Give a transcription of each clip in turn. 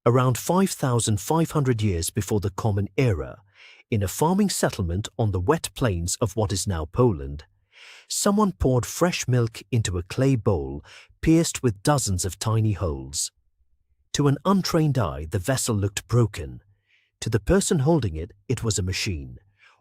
Around 5,500 years before the Common Era, in a farming settlement on the wet plains of what is now Poland, someone poured fresh milk into a clay bowl pierced with dozens of tiny holes. To an untrained eye, the vessel looked broken. To the person holding it, it was a machine.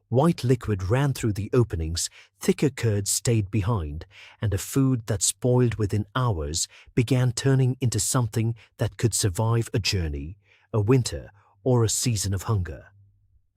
White liquid ran through the openings, thicker curds stayed behind, and a food that spoiled within hours began turning into something that could survive a journey, a winter, or a season of hunger.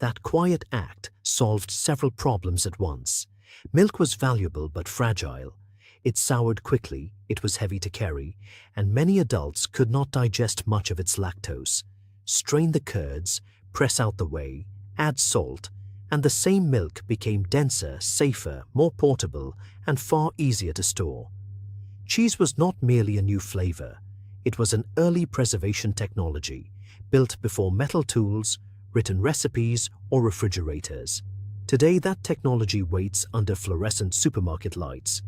That quiet act solved several problems at once. Milk was valuable but fragile. It soured quickly, it was heavy to carry, and many adults could not digest much of its lactose. Strain the curds, press out the whey, add salt, and the same milk became denser, safer, more portable, and far easier to store. Cheese was not merely a new flavor. It was an early preservation technology, built before metal tools, written recipes, or refrigerators. Today, that technology waits under fluorescent supermarket lights.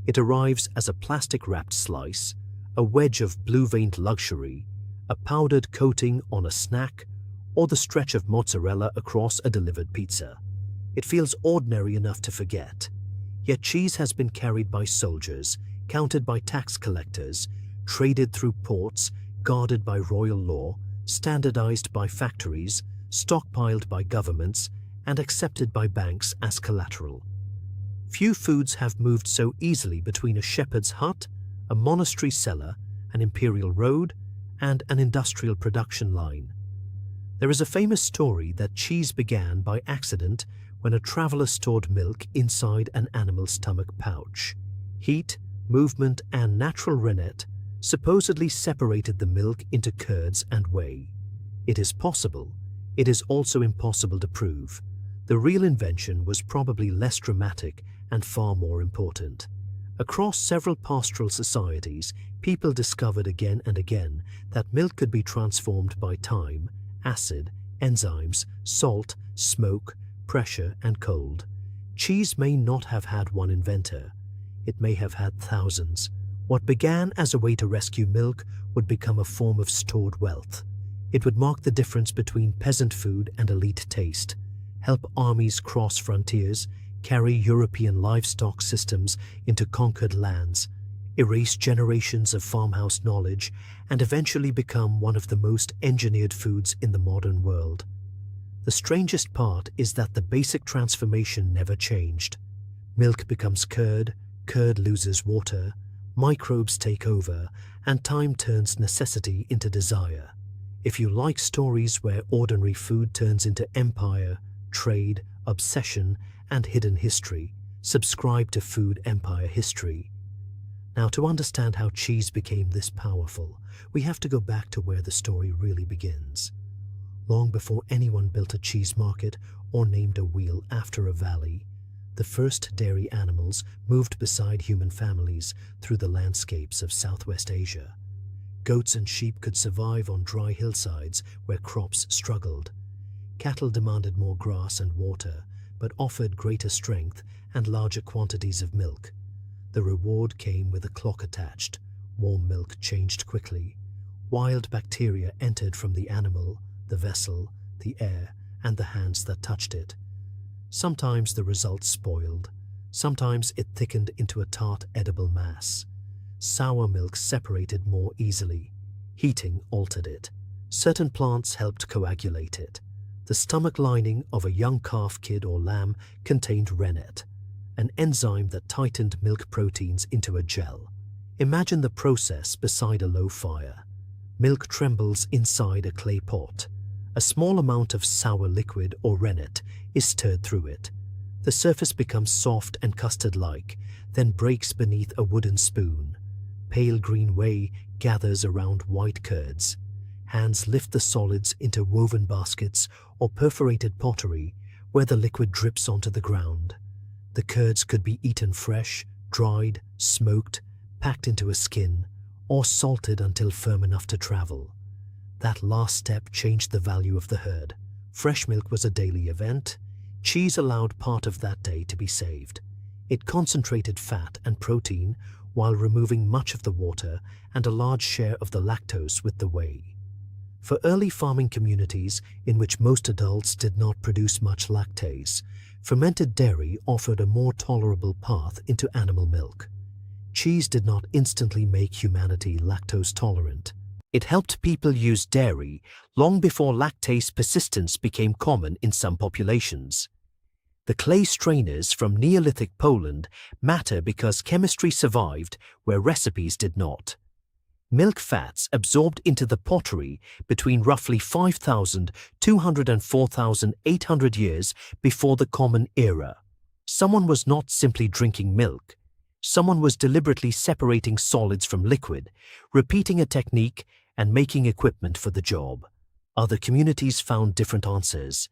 It arrives as a plastic-wrapped slice, a wedge of blue-veined luxury, a powdered coating on a snack, or the stretch of mozzarella across a delivered pizza. It feels ordinary enough to forget. Yet cheese has been carried by soldiers, counted by tax collectors, traded through ports, guarded by royal law, standardized by factories, stockpiled by governments, and accepted by banks as collateral. Few foods have moved so easily between a shepherd's hut, a monastery cellar, an imperial road, and an industrial production line. There is a famous story that cheese began by accident when a traveler stored milk inside an animal's stomach pouch. Heat, movement, and natural rennet supposedly separated the milk into curds and whey. It is possible. It is also impossible to prove. The real invention was probably less dramatic and far more important. Across several pastoral societies, people discovered again and again that milk could be transformed by time, acid, enzymes, salt, smoke, pressure, and cold. Cheese may not have had one inventor. It may have had thousands. What began as a way to rescue milk would become a form of stored wealth. It would mark the difference between peasant food and elite taste, help armies cross frontiers, carry European livestock systems into conquered lands, erase generations of farmhouse knowledge, and eventually become one of the most engineered foods in the modern world. The strangest part is that the basic transformation never changed. Milk becomes curd, curd loses water, microbes take over, and time turns necessity into desire. If you like stories where ordinary food turns into empire, trade, obsession, and hidden history, subscribe to Food Empire History. Now, to understand how cheese became this powerful, we have to go back to where the story really begins. Long before anyone built a cheese market or named a wheel after a valley, the first dairy animals moved beside human families through the landscapes of Southwest Asia. Goats and sheep could survive on dry hillsides where crops struggled. Cattle demanded more grass and water, but offered greater strength and larger quantities of milk. The reward came with a clock attached. Warm milk changed quickly. Wild bacteria entered from the animal, the vessel, the air, and the hands that touched it. Sometimes the result spoiled. Sometimes it thickened into a tart, edible mass. Sour milk separated more easily. Heating altered it. Certain plants helped coagulate it. The stomach lining of a young calf, kid, or lamb contained rennet, an enzyme that tightened milk proteins into a gel. Imagine the process beside a low fire. Milk trembles inside a clay pot. A small amount of sour liquid or rennet is stirred through it. The surface becomes soft and custard-like, then breaks beneath a wooden spoon. Pale green whey gathers around white curds. Hands lift the solids into woven baskets or perforated pottery where the liquid drips onto the ground. The curds could be eaten fresh, dried, smoked, packed into a skin, or salted until firm enough to travel. That last step changed the value of the herd. Fresh milk was a daily event. Cheese allowed part of that day to be saved. It concentrated fat and protein while removing much of the water and a large share of the lactose with the whey. For early farming communities in which most adults did not produce much lactase, fermented dairy offered a more tolerable path into animal milk. Cheese did not instantly make humanity lactose tolerant. It helped people use dairy long before lactase persistence became common in some populations. The clay strainers from Neolithic Poland matter because chemistry survived where recipes did not. Milk fats absorbed into the pottery between roughly 5,200 and 4,800 years before the Common Era. Someone was not simply drinking milk. Someone was deliberately separating solids from liquid, repeating a technique, and making equipment for the job. Other communities found different answers.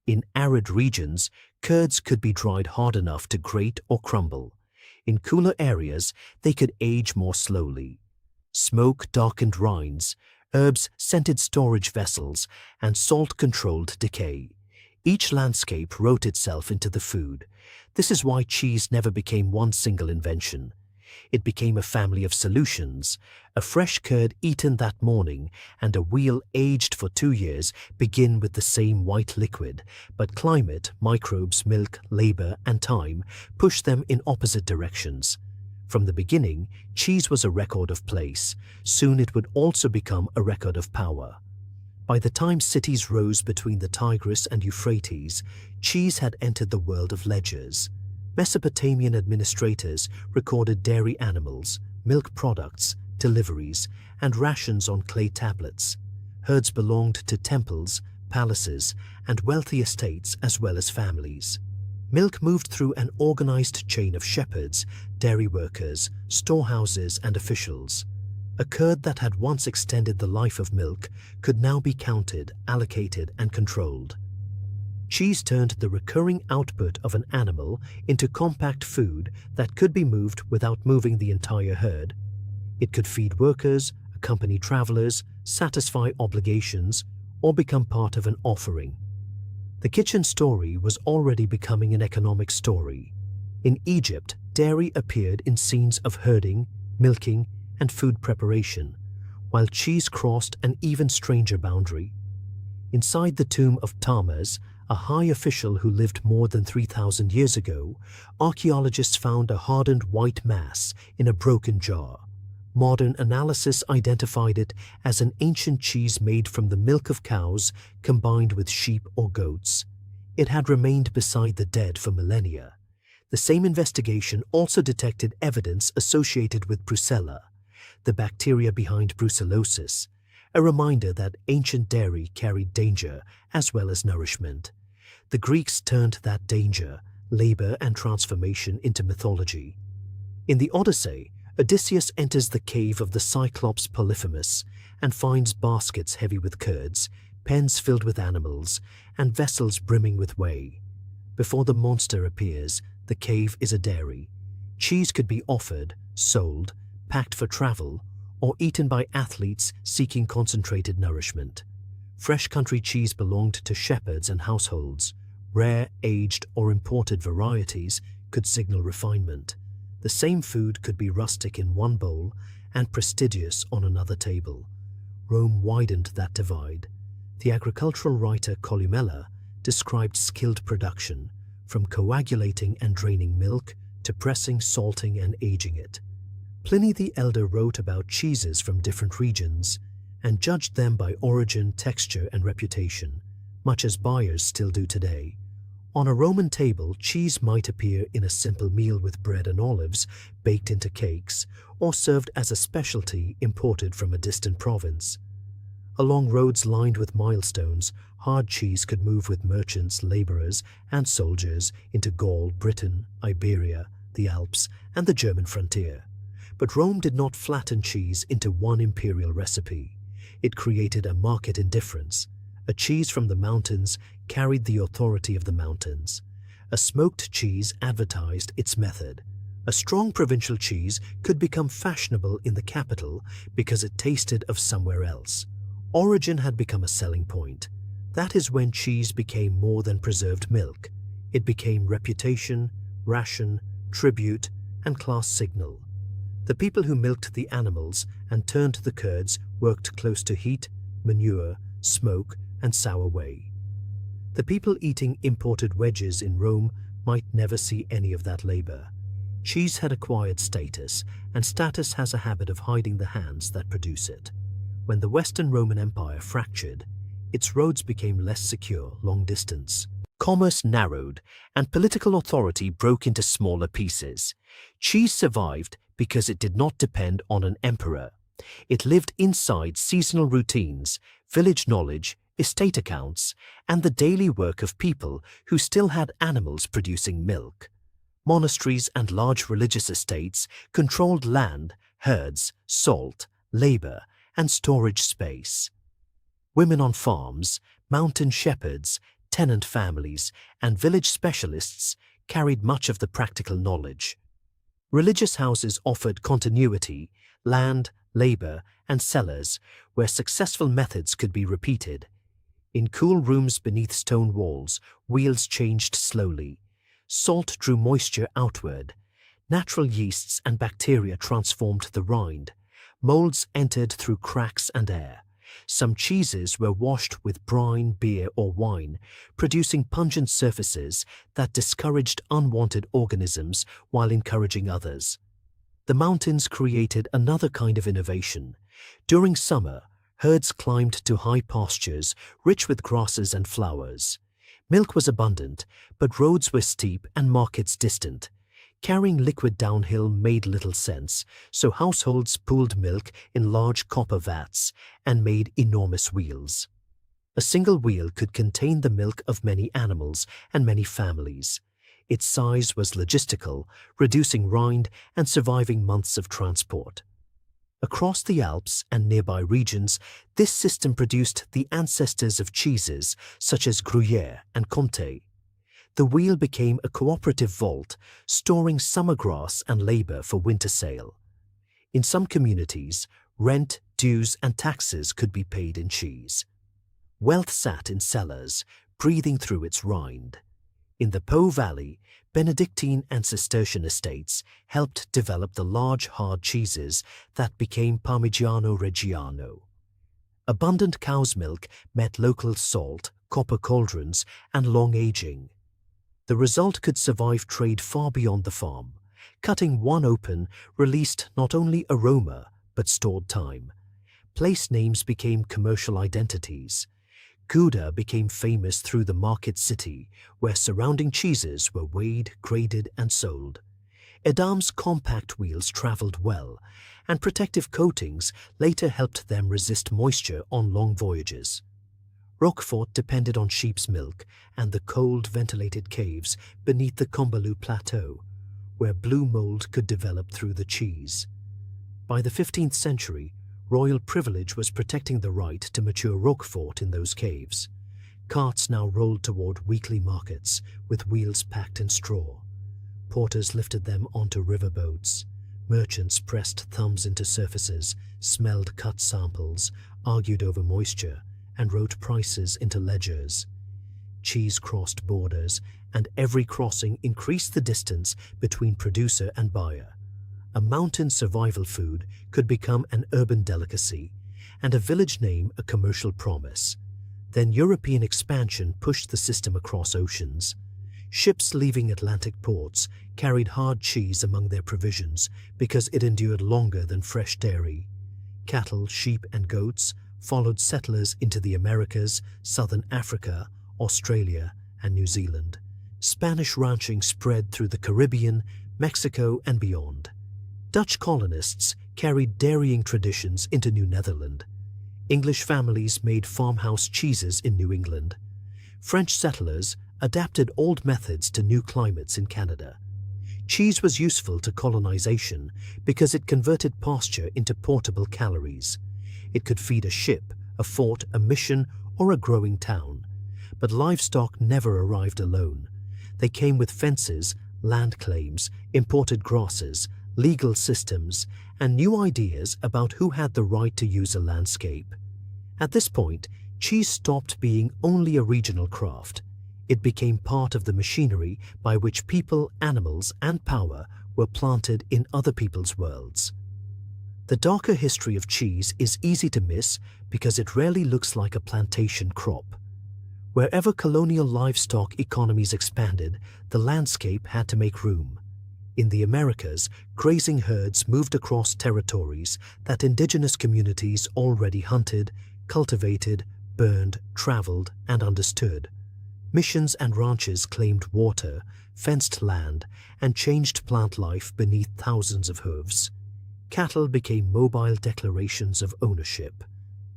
In arid regions, curds could be dried hard enough to grate or crumble. In cooler areas, they could age more slowly. Smoke darkened rinds, herbs scented storage vessels, and salt controlled decay. Each landscape wrote itself into the food. This is why cheese never became one single invention. It became a family of solutions. A fresh curd eaten that morning and a wheel aged for 2 years begin with the same white liquid, but climate, microbes, milk, labor, and time push them in opposite directions. From the beginning, cheese was a record of place. Soon it would also become a record of power. By the time cities rose between the Tigris and Euphrates, cheese had entered the world of ledgers. Mesopotamian administrators recorded dairy animals, milk products, deliveries, and rations on clay tablets. Herds belonged to temples, palaces, and wealthy estates as well as families. Milk moved through an organized chain of shepherds, dairy workers, storehouses, and officials. A curd that had once extended the life of milk could now be counted, allocated, and controlled. Cheese turned the recurring output of an animal into compact food that could be moved without moving the entire herd. It could feed workers, accompany travelers, satisfy obligations, or become part of an offering. The kitchen story was already becoming an economic story. In Egypt, dairy appeared in scenes of herding, milking, and food preparation, while cheese crossed an even stranger boundary. Inside the tomb of Tammuz, a high official who lived more than 3,000 years ago, archaeologists found a hardened white mass in a broken jar. Modern analysis identified it as an ancient cheese made from the milk of cows combined with sheep or goats. It had remained beside the dead for millennia. The same investigation also detected evidence associated with brucella, the bacteria behind brucellosis, a reminder that ancient dairy carried danger as well as nourishment. The Greeks turned that danger, labor, and transformation into mythology. In the Odyssey, Odysseus enters the cave of the Cyclops Polyphemus and finds baskets heavy with curds, pens filled with animals, and vessels brimming with whey. Before the monster appears, the cave is a dairy. Cheese could be offered, sold, packed for travel, or eaten by athletes seeking concentrated nourishment. Fresh country cheese belonged to shepherds and households. Rare, aged, or imported varieties could signal refinement. The same food could be rustic in one bowl and prestigious on another table. Rome widened that divide. The agricultural writer Columella described skilled production, from coagulating and draining milk to pressing, salting, and aging it. Pliny the Elder wrote about cheeses from different regions and judged them by origin, texture, and reputation, much as buyers still do today. On a Roman table, cheese might appear in a simple meal with bread and olives baked into cakes, or served as a specialty imported from a distant province. Along roads lined with milestones, hard cheese could move with merchants, laborers, and soldiers into Gaul, Britain, Iberia, the Alps, and the German frontier. But Rome did not flatten cheese into one imperial recipe. It created a market indifference. A cheese from the mountains carried the authority of the mountains. A smoked cheese advertised its method. A strong provincial cheese could become fashionable in the capital because it tasted of somewhere else. Origin had become a selling point. That is when cheese became more than preserved milk. It became reputation, ration, tribute, and class signal. The people who milked the animals and turned the curds worked close to heat, manure, smoke, and sour whey. The people eating imported wedges in Rome might never see any of that labor. Cheese had acquired status, and status has a habit of hiding the hands that produce it. When the Western Roman Empire fractured, its roads became less secure long distance. Commerce narrowed, and political authority broke into smaller pieces. Cheese survived because it did not depend on an emperor. It lived inside seasonal routines, village knowledge, estate accounts, and the daily work of people who still had animals producing milk. Monasteries and large religious estates controlled land, herds, salt, labor, and storage space. Women on farms, mountain shepherds, tenant families, and village specialists carried much of the practical knowledge. Religious houses offered continuity, land, labor, and cellars where successful methods could be repeated. In cool rooms beneath stone walls, wheels changed slowly. Salt drew moisture outward. Natural yeasts and bacteria transformed the rind. Molds entered through cracks and air. Some cheeses were washed with brine, beer, or wine, producing pungent surfaces that discouraged unwanted organisms while encouraging others. The mountains created another kind of innovation. During summer, herds climbed to high pastures rich with grasses and flowers. Milk was abundant, but roads were steep and markets distant. Carrying liquid downhill made little sense, so households pooled milk in large copper vats and made enormous wheels. A single wheel could contain the milk of many animals and many families. Its size was logistical, reducing rind and surviving months of transport. Across the Alps and nearby regions, this system produced the ancestors of cheeses such as Gruyere and Comté. The wheel became a cooperative vault, storing summer grass and labor for winter sale. In some communities, rent, dues, and taxes could be paid in cheese. Wealth sat in cellars, breathing through its rind. In the Po Valley, Benedictine and Cistercian estates helped develop the large, hard cheeses that became Parmigiano Reggiano. Abundant cow's milk meant local salt, copper cauldrons, and long aging. The result could survive trade far beyond the farm. Cutting one open released not only aroma, but stored time. Place names became commercial identities. Gouda became famous through the market city, where surrounding cheeses were weighed, graded, and sold. Edam's compact wheels traveled well, and protective coatings later helped them resist moisture on long voyages. Roquefort depended on sheep's milk and the cold, ventilated caves beneath the Combalou Plateau, where blue mold could develop through the cheese. By the 15th century, royal privilege was protecting the right to mature Roquefort in those caves. Carts now rolled toward weekly markets with wheels packed in straw. Porters lifted them onto riverboats. Merchants pressed thumbs into surfaces, smelled cut samples, argued over moisture, and wrote prices into ledgers. Cheese crossed borders, and every crossing increased the distance between producer and buyer. A mountain survival food could become an urban delicacy, and a village name a commercial promise. Then European expansion pushed the system across oceans. Ships leaving Atlantic ports carried hard cheese among their provisions because it endured longer than fresh dairy. Cattle, sheep, and goats followed settlers into the Americas, Southern Africa, Australia, and New Zealand. Spanish ranching spread through the Caribbean, Mexico, and beyond. Dutch colonists carried dairying traditions into New Netherland. English families made farmhouse cheeses in New England. French settlers adapted old methods to new climates in Canada. Cheese was useful to colonization because it converted pasture into portable calories. It could feed a ship, a fort, a mission, or a growing town. But livestock never arrived alone. They came with fences, land claims, imported grasses, legal systems, and new ideas about who had the right to use a landscape. At this point, cheese stopped being only a regional craft. It became part of the machinery by which people, animals, and power were planted in other people's worlds. The darker history of cheese is easy to miss because it rarely looks like a plantation crop. Wherever colonial livestock economies expanded, the landscape had to make room. In the Americas, grazing herds moved across territories that indigenous communities already hunted, cultivated, burned, traveled, and understood. Missions and ranches claimed water, fenced land, and changed plant life beneath thousands of hooves. Cattle became mobile declarations of ownership.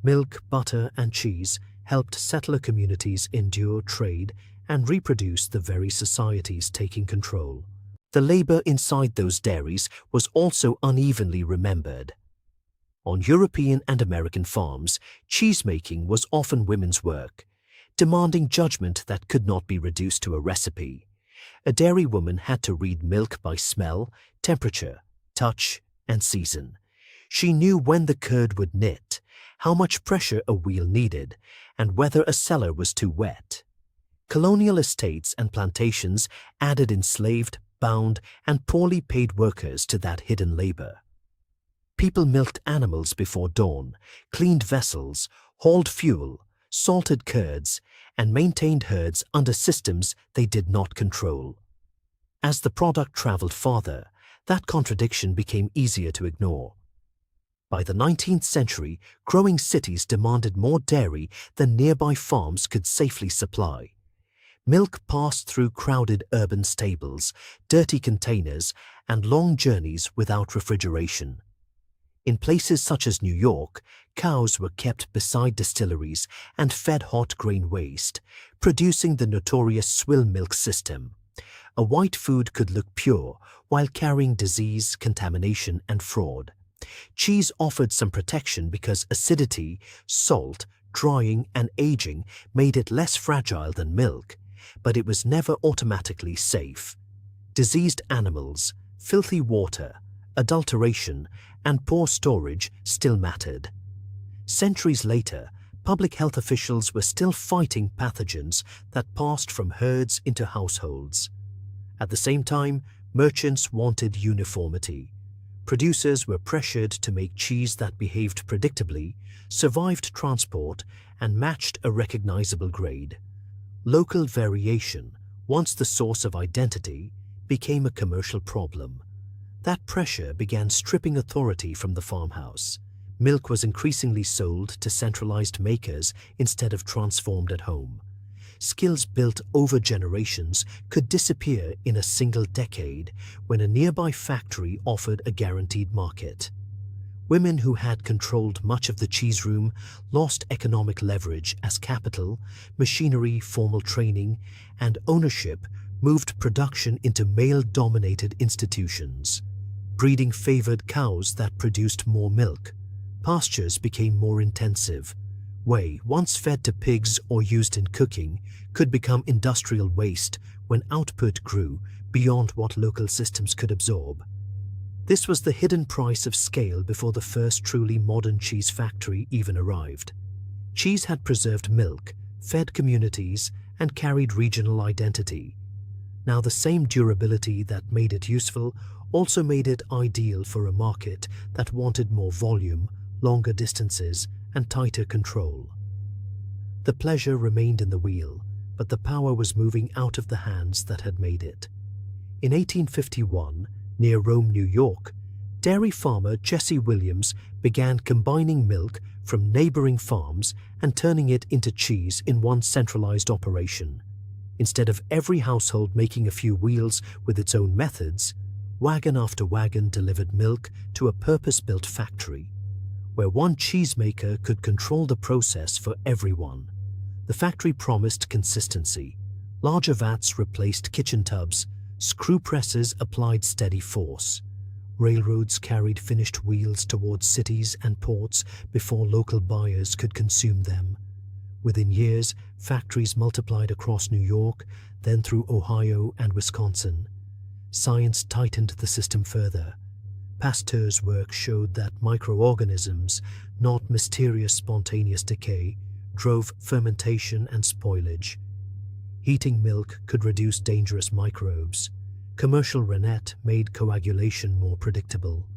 Milk, butter, and cheese helped settler communities endure trade and reproduce the very societies taking control. The labor inside those dairies was also unevenly remembered. On European and American farms, cheesemaking was often women's work, demanding judgment that could not be reduced to a recipe. A dairy woman had to read milk by smell, temperature, touch, and season. She knew when the curd would knit, how much pressure a wheel needed, and whether a cellar was too wet. Colonial estates and plantations added enslaved, bound, and poorly paid workers to that hidden labor. People milked animals before dawn, cleaned vessels, hauled fuel, salted curds, and maintained herds under systems they did not control. As the product traveled farther, that contradiction became easier to ignore. By the 19th century, growing cities demanded more dairy than nearby farms could safely supply. Milk passed through crowded urban stables, dirty containers, and long journeys without refrigeration. In places such as New York, cows were kept beside distilleries and fed hot grain waste, producing the notorious swill milk system. A white food could look pure while carrying disease, contamination, and fraud. Cheese offered some protection because acidity, salt, drying, and aging made it less fragile than milk, but it was never automatically safe. Diseased animals, filthy water, adulteration, and poor storage still mattered. Centuries later, public health officials were still fighting pathogens that passed from herds into households. At the same time, merchants wanted uniformity. Producers were pressured to make cheese that behaved predictably, survived transport, and matched a recognizable grade. Local variation, once the source of identity, became a commercial problem. That pressure began stripping authority from the farmhouse. Milk was increasingly sold to centralized makers instead of transformed at home. Skills built over generations could disappear in a single decade when a nearby factory offered a guaranteed market. Women who had controlled much of the cheese room lost economic leverage as capital, machinery, formal training, and ownership moved production into male-dominated institutions. Breeding favored cows that produced more milk. Pastures became more intensive. Whey, once fed to pigs or used in cooking, could become industrial waste when output grew beyond what local systems could absorb. This was the hidden price of scale before the first truly modern cheese factory even arrived. Cheese had preserved milk, fed communities, and carried regional identity. Now the same durability that made it useful also made it ideal for a market that wanted more volume, longer distances, and tighter control. The pleasure remained in the wheel, but the power was moving out of the hands that had made it. In 1851, near Rome, New York, dairy farmer Jesse Williams began combining milk from neighboring farms and turning it into cheese in one centralized operation. Instead of every household making a few wheels with its own methods, wagon after wagon delivered milk to a purpose-built factory, where one cheesemaker could control the process for everyone. The factory promised consistency. Larger vats replaced kitchen tubs, screw presses applied steady force. Railroads carried finished wheels towards cities and ports before local buyers could consume them. Within years, factories multiplied across New York, then through Ohio and Wisconsin. Science tightened the system further. Pasteur's work showed that microorganisms, not mysterious spontaneous decay, drove fermentation and spoilage. Heating milk could reduce dangerous microbes. Commercial rennet made coagulation more predictable.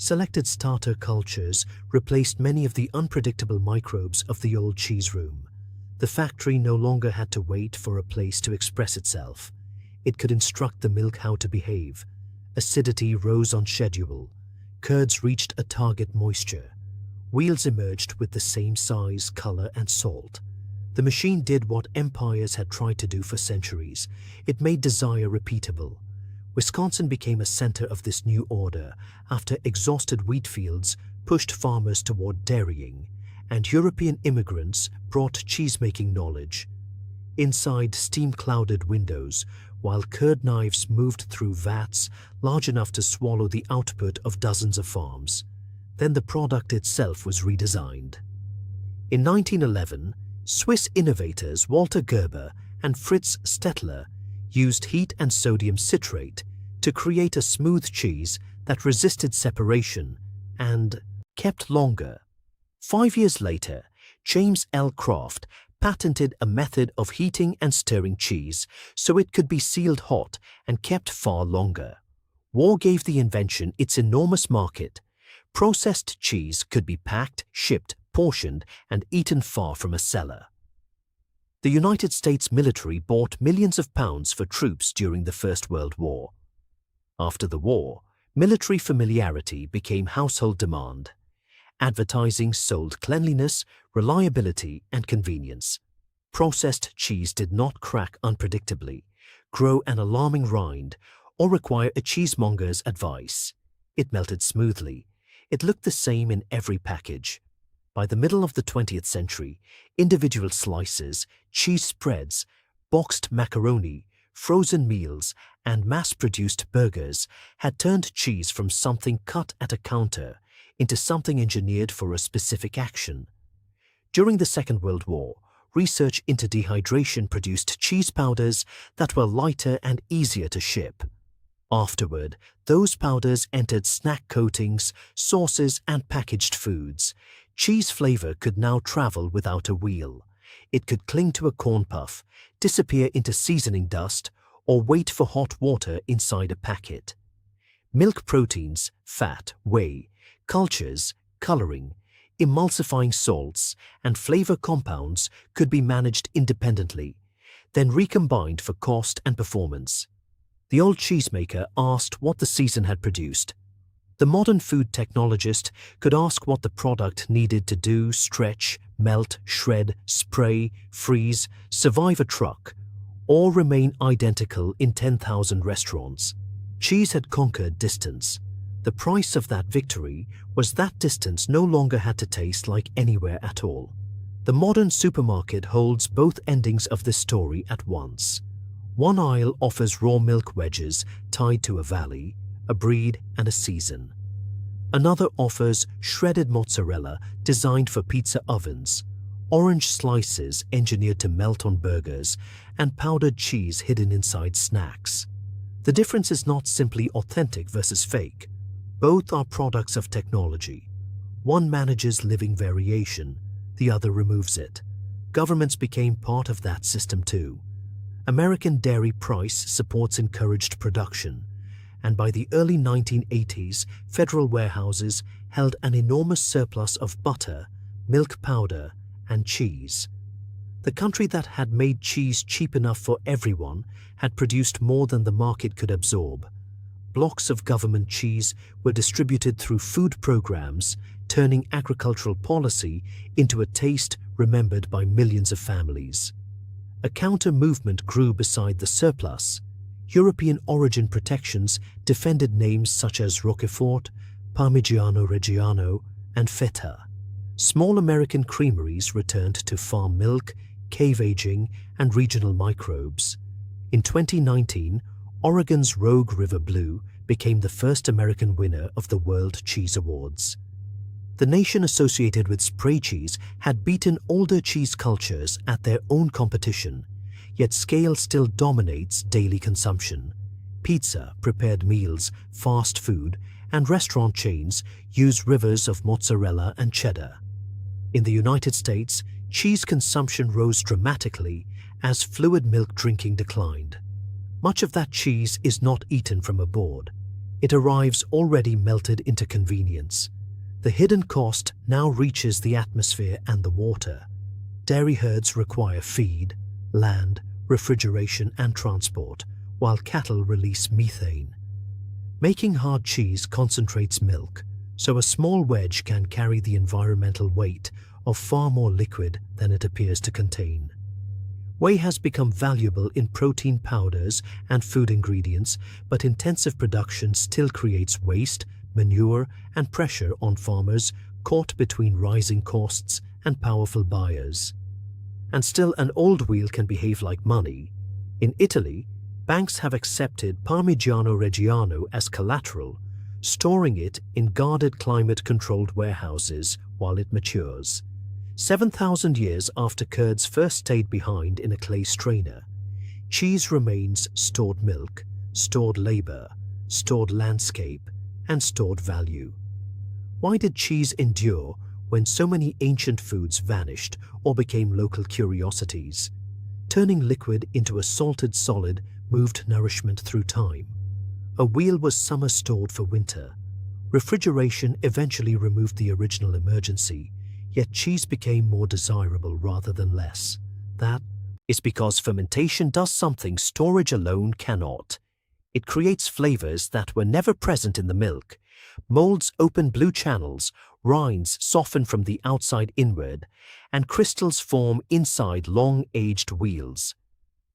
Selected starter cultures replaced many of the unpredictable microbes of the old cheese room. The factory no longer had to wait for a place to express itself. It could instruct the milk how to behave. Acidity rose on schedule. Curds reached a target moisture. Wheels emerged with the same size, color, and salt. The machine did what empires had tried to do for centuries. It made desire repeatable. Wisconsin became a center of this new order after exhausted wheat fields pushed farmers toward dairying, and European immigrants brought cheesemaking knowledge. Inside steam-clouded windows, while curd knives moved through vats large enough to swallow the output of dozens of farms. Then the product itself was redesigned. In 1911, Swiss innovators Walter Gerber and Fritz Stettler used heat and sodium citrate to create a smooth cheese that resisted separation and kept longer. 5 years later, James L. Kraft patented a method of heating and stirring cheese so it could be sealed hot and kept far longer. War gave the invention its enormous market. Processed cheese could be packed, shipped, portioned, and eaten far from a cellar. The United States military bought millions of pounds for troops during the First World War. After the war, military familiarity became household demand. Advertising sold cleanliness, reliability, and convenience. Processed cheese did not crack unpredictably, grow an alarming rind, or require a cheesemonger's advice. It melted smoothly. It looked the same in every package. By the middle of the 20th century, individual slices, cheese spreads, boxed macaroni, frozen meals, and mass-produced burgers had turned cheese from something cut at a counter into something engineered for a specific action. During the Second World War, research into dehydration produced cheese powders that were lighter and easier to ship. Afterward, those powders entered snack coatings, sauces, and packaged foods. Cheese flavor could now travel without a wheel. It could cling to a corn puff, disappear into seasoning dust, or wait for hot water inside a packet. Milk proteins, fat, whey, cultures, coloring, emulsifying salts, and flavor compounds could be managed independently, then recombined for cost and performance. The old cheesemaker asked what the season had produced. The modern food technologist could ask what the product needed to do, stretch, melt, shred, spray, freeze, survive a truck, or remain identical in 10,000 restaurants. Cheese had conquered distance. The price of that victory was that distance no longer had to taste like anywhere at all. The modern supermarket holds both endings of this story at once. One aisle offers raw milk wedges tied to a valley, a breed, and a season. Another offers shredded mozzarella designed for pizza ovens, orange slices engineered to melt on burgers, and powdered cheese hidden inside snacks. The difference is not simply authentic versus fake. Both are products of technology. One manages living variation, the other removes it. Governments became part of that system too. American dairy price supports encouraged production, and by the early 1980s, federal warehouses held an enormous surplus of butter, milk powder, and cheese. The country that had made cheese cheap enough for everyone had produced more than the market could absorb. Blocks of government cheese were distributed through food programs, turning agricultural policy into a taste remembered by millions of families. A counter-movement grew beside the surplus. European origin protections defended names such as Roquefort, Parmigiano Reggiano, and Feta. Small American creameries returned to farm milk, cave aging, and regional microbes. In 2019, Oregon's Rogue River Blue became the first American winner of the World Cheese Awards. The nation associated with spray cheese had beaten older cheese cultures at their own competition, yet scale still dominates daily consumption. Pizza, prepared meals, fast food, and restaurant chains use rivers of mozzarella and cheddar. In the United States, cheese consumption rose dramatically as fluid milk drinking declined. Much of that cheese is not eaten from a board. It arrives already melted into convenience. The hidden cost now reaches the atmosphere and the water. Dairy herds require feed, land, refrigeration and transport, while cattle release methane. Making hard cheese concentrates milk, so a small wedge can carry the environmental weight of far more liquid than it appears to contain. Whey has become valuable in protein powders and food ingredients, but intensive production still creates waste, manure, and pressure on farmers caught between rising costs and powerful buyers. And still, an old wheel can behave like money. In Italy, banks have accepted Parmigiano Reggiano as collateral, storing it in guarded climate-controlled warehouses while it matures. 7,000 years after curds first stayed behind in a clay strainer, cheese remains stored milk, stored labor, stored landscape, and stored value. Why did cheese endure when so many ancient foods vanished or became local curiosities? Turning liquid into a salted solid moved nourishment through time. A wheel was summer stored for winter. Refrigeration eventually removed the original emergency, yet cheese became more desirable rather than less. That is because fermentation does something storage alone cannot. It creates flavors that were never present in the milk. Molds open blue channels, rinds soften from the outside inward, and crystals form inside long-aged wheels.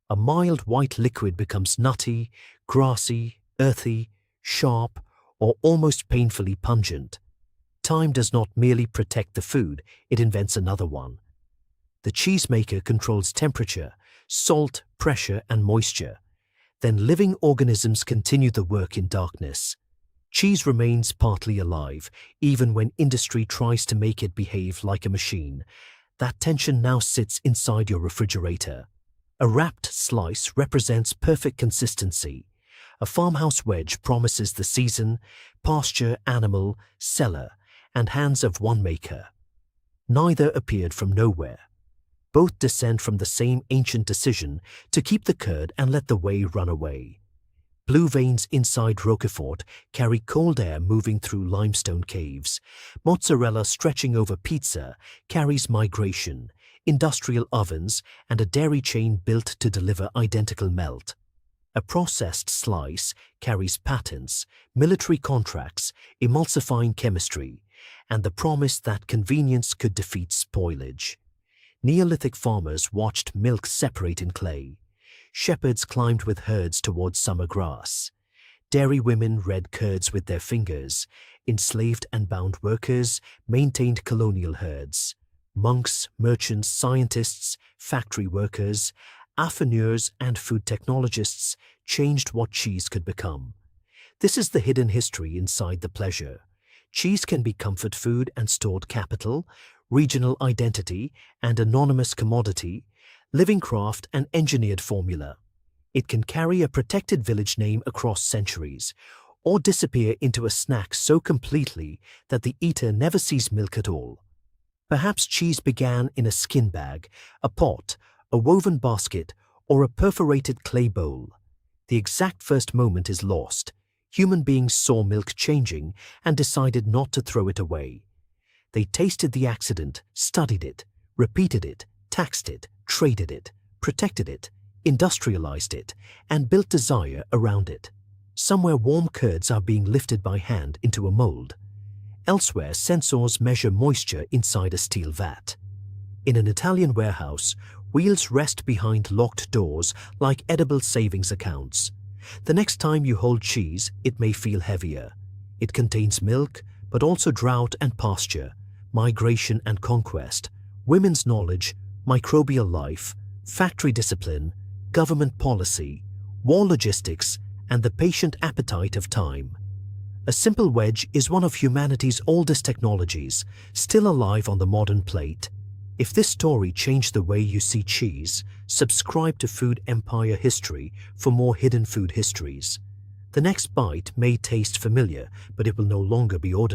A mild white liquid becomes nutty, grassy, earthy, sharp, or almost painfully pungent. Time does not merely protect the food, it invents another one. The cheesemaker controls temperature, salt, pressure, and moisture. Then living organisms continue the work in darkness. Cheese remains partly alive, even when industry tries to make it behave like a machine. That tension now sits inside your refrigerator. A wrapped slice represents perfect consistency. A farmhouse wedge promises the season, pasture, animal, cellar, and hands of one maker. Neither appeared from nowhere. Both descend from the same ancient decision to keep the curd and let the whey run away. Blue veins inside Roquefort carry cold air moving through limestone caves. Mozzarella stretching over pizza carries migration, industrial ovens, and a dairy chain built to deliver identical melt. A processed slice carries patents, military contracts, emulsifying chemistry, and the promise that convenience could defeat spoilage. Neolithic farmers watched milk separate in clay. Shepherds climbed with herds towards summer grass. Dairy women read curds with their fingers. Enslaved and bound workers maintained colonial herds. Monks, merchants, scientists, factory workers, affineurs, and food technologists changed what cheese could become. This is the hidden history inside the pleasure. Cheese can be comfort food and stored capital, regional identity and anonymous commodity, living craft and engineered formula. It can carry a protected village name across centuries, or disappear into a snack so completely that the eater never sees milk at all. Perhaps cheese began in a skin bag, a pot, a woven basket, or a perforated clay bowl. The exact first moment is lost. Human beings saw milk changing and decided not to throw it away. They tasted the accident, studied it, repeated it, taxed it, traded it, protected it, industrialized it, and built desire around it. Somewhere warm curds are being lifted by hand into a mold. Elsewhere, sensors measure moisture inside a steel vat. In an Italian warehouse, wheels rest behind locked doors like edible savings accounts. The next time you hold cheese, it may feel heavier. It contains milk, but also drought and pasture, migration and conquest, women's knowledge, microbial life, factory discipline, government policy, war logistics, and the patient appetite of time. A simple wedge is one of humanity's oldest technologies, still alive on the modern plate. If this story changed the way you see cheese, subscribe to Food Empire History for more hidden food histories. The next bite may taste familiar, but it will no longer be ordinary.